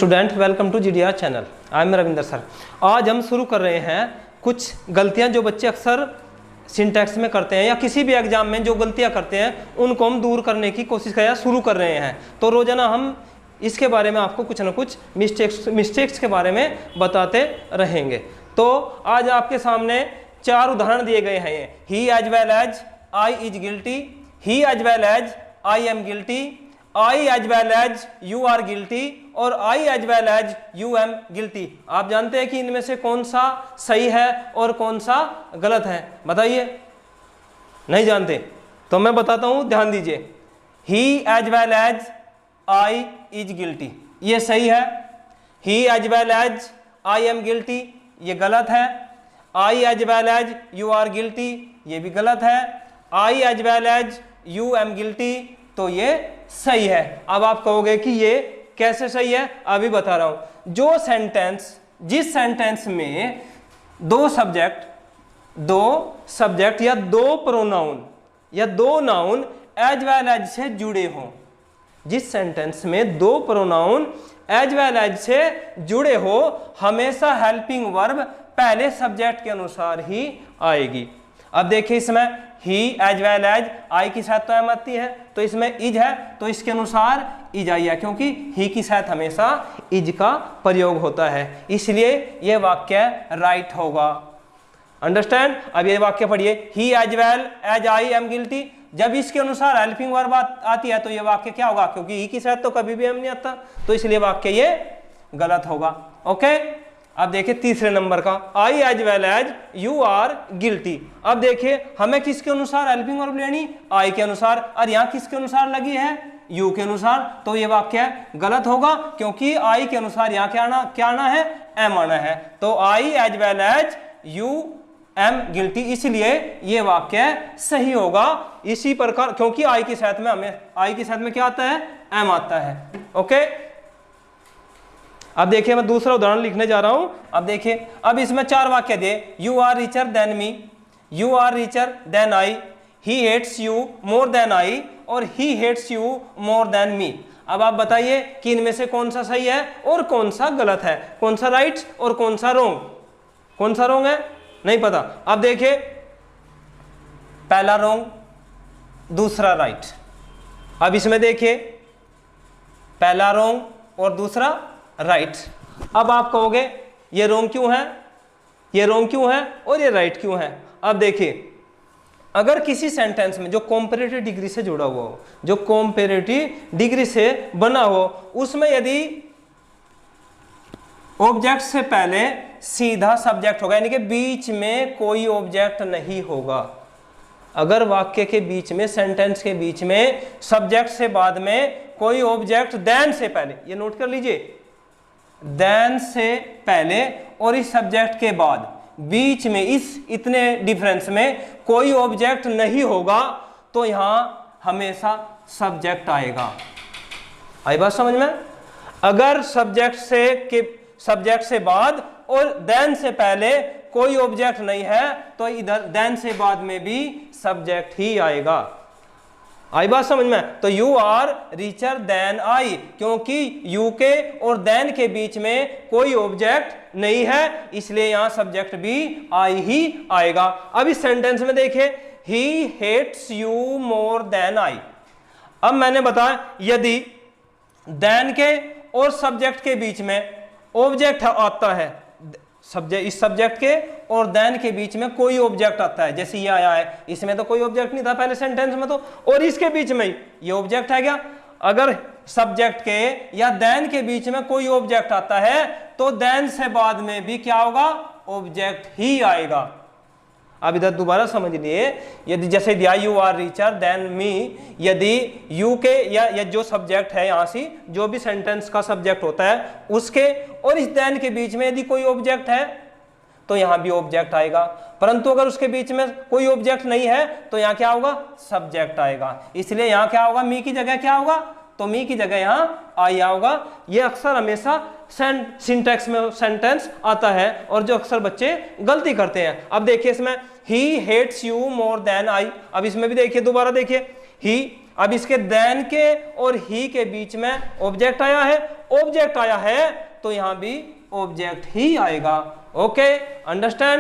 Student, welcome to GDR channel. I am Ravinder sir. आज हम शुरू कर रहे हैं कुछ गलतियां जो बच्चे अक्सर सिंटैक्स में करते हैं या किसी भी एग्जाम में जो गलतियां करते हैं उनको हम दूर करने की कोशिश कर शुरू कर रहे हैं। तो रोजाना हम इसके बारे में आपको कुछ ना कुछ मिस्टेक्स के बारे में बताते रहेंगे। तो आज आपके सामने 4 उदाहरण दिए गए हैं। He as well as I is guilty, he as well as I am guilty, I as well as you are guilty और I as well as you am guilty. आप जानते हैं कि इनमें से कौन सा सही है और कौन सा गलत है? बताइए। नहीं जानते तो मैं बताता हूं, ध्यान दीजिए। He as well as I is guilty, ये सही है। He as well as I am guilty, ये गलत है। I as well as you are guilty, ये भी गलत है। I as well as you am guilty, तो ये सही है। अब आप कहोगे कि ये कैसे सही है? अभी बता रहा हूं। जो सेंटेंस, जिस सेंटेंस में दो सब्जेक्ट या दो प्रोनाउन या दो नाउन एज वेल एज से जुड़े हों, जिस सेंटेंस में दो प्रोनाउन एज वेल एज से जुड़े हो, हमेशा हेल्पिंग वर्ब पहले सब्जेक्ट के अनुसार ही आएगी। अब देखिए, इसमें ही एज वेल एज आई की साथ तो एम आती है, तो इसमें इज है तो इसके अनुसार इज आई है, क्योंकि ही की साथ हमेशा इज का प्रयोग होता है, इसलिए यह वाक्य राइट होगा। अंडरस्टैंड? अब ये वाक्य पढ़िए। He as well as I am guilty, जब इसके अनुसार हेल्पिंग वर्ब आती है तो ये वाक्य क्या होगा? क्योंकि ही की साथ तो कभी भी एम नहीं आता, तो इसलिए वाक्य ये गलत होगा। ओके, अब देखिए तीसरे नंबर का, I as well as you are guilty. अब देखिए हमें किसके अनुसार हेल्पिंग वर्ब लेनी? आई के अनुसार। और यहां किसके अनुसार लगी है? यू के अनुसार, तो ये वाक्य गलत होगा, क्योंकि आई के अनुसार यहां क्या आना है? एम आना है। तो I as well as you am guilty, इसलिए ये वाक्य सही होगा। इसी प्रकार, क्योंकि आई के साथ में क्या आता है? एम आता है। ओके, अब देखिए मैं दूसरा उदाहरण लिखने जा रहा हूं। अब देखिए, अब इसमें 4 वाक्य दिए। You are richer than me, you are richer than I, he hates you more than I और he hates you more than me. अब आप बताइए कि इनमें से कौन सा सही है और कौन सा गलत है, कौन सा राइट और कौन सा रॉन्ग? कौन सा रॉन्ग है? नहीं पता। अब देखिए, पहला रॉन्ग, दूसरा राइट। अब इसमें देखिए, पहला रॉन्ग और दूसरा राइट। अब आप कहोगे ये रॉन्ग क्यों है, ये रॉन्ग क्यों है और ये राइट क्यों है? अब देखिए, अगर किसी सेंटेंस में जो कॉम्पेरेटिव डिग्री से जुड़ा हुआ हो, जो कॉम्पेरेटिव डिग्री से बना हो, उसमें यदि ऑब्जेक्ट से पहले सीधा सब्जेक्ट होगा, यानी कि बीच में कोई ऑब्जेक्ट नहीं होगा। अगर वाक्य के बीच में, सेंटेंस के बीच में सब्जेक्ट से बाद में कोई ऑब्जेक्ट देन से पहले, ये नोट कर लीजिए, देन से पहले और इस सब्जेक्ट के बाद बीच में इतने डिफरेंस में कोई ऑब्जेक्ट नहीं होगा, तो यहां हमेशा सब्जेक्ट आएगा। आई बात समझ में? अगर सब्जेक्ट से बाद और देन से पहले कोई ऑब्जेक्ट नहीं है, तो इधर देन से बाद में भी सब्जेक्ट ही आएगा। आई बात समझ में? तो you are richer than I, क्योंकि यू के और देन के बीच में कोई ऑब्जेक्ट नहीं है, इसलिए यहां सब्जेक्ट भी आई ही आएगा। अब इस सेंटेंस में देखिए, he hates you more than I. अब मैंने बताया, यदि देन के और सब्जेक्ट के बीच में ऑब्जेक्ट आता है, इस सब्जेक्ट के और देन के बीच में कोई ऑब्जेक्ट आता है, जैसे ये आया है, इसमें तो कोई ऑब्जेक्ट नहीं था पहले सेंटेंस में, तो और इसके बीच में ये ऑब्जेक्ट है क्या? अगर सब्जेक्ट के या देन के बीच में कोई ऑब्जेक्ट आता है, तो देन से बाद में भी क्या होगा? ऑब्जेक्ट ही आएगा। अब इधर दोबारा समझ लिए, यदि जैसे दिया you are richer than me, यदि यू के या जो सब्जेक्ट है, यहां से जो भी सेंटेंस का सब्जेक्ट होता है उसके और इस देन के बीच में यदि कोई ऑब्जेक्ट है, तो यहां भी ऑब्जेक्ट आएगा। परंतु अगर उसके बीच में कोई ऑब्जेक्ट नहीं है, तो यहां क्या होगा? सब्जेक्ट आएगा। इसलिए यहां क्या होगा? मी की जगह क्या होगा? तो मी की जगह यहां आई होगा। ये अक्सर हमेशा सिंटैक्स में सेंटेंस आता है और जो अक्सर बच्चे गलती करते हैं। अब देखिए इसमें, he hates you more than I. अब इसमें भी देखिए, दोबारा देखिए, ही, अब इसके देन के और ही के बीच में ऑब्जेक्ट आया है ऑब्जेक्ट आया है तो यहां भी ऑब्जेक्ट ही आएगा। Okay, understand.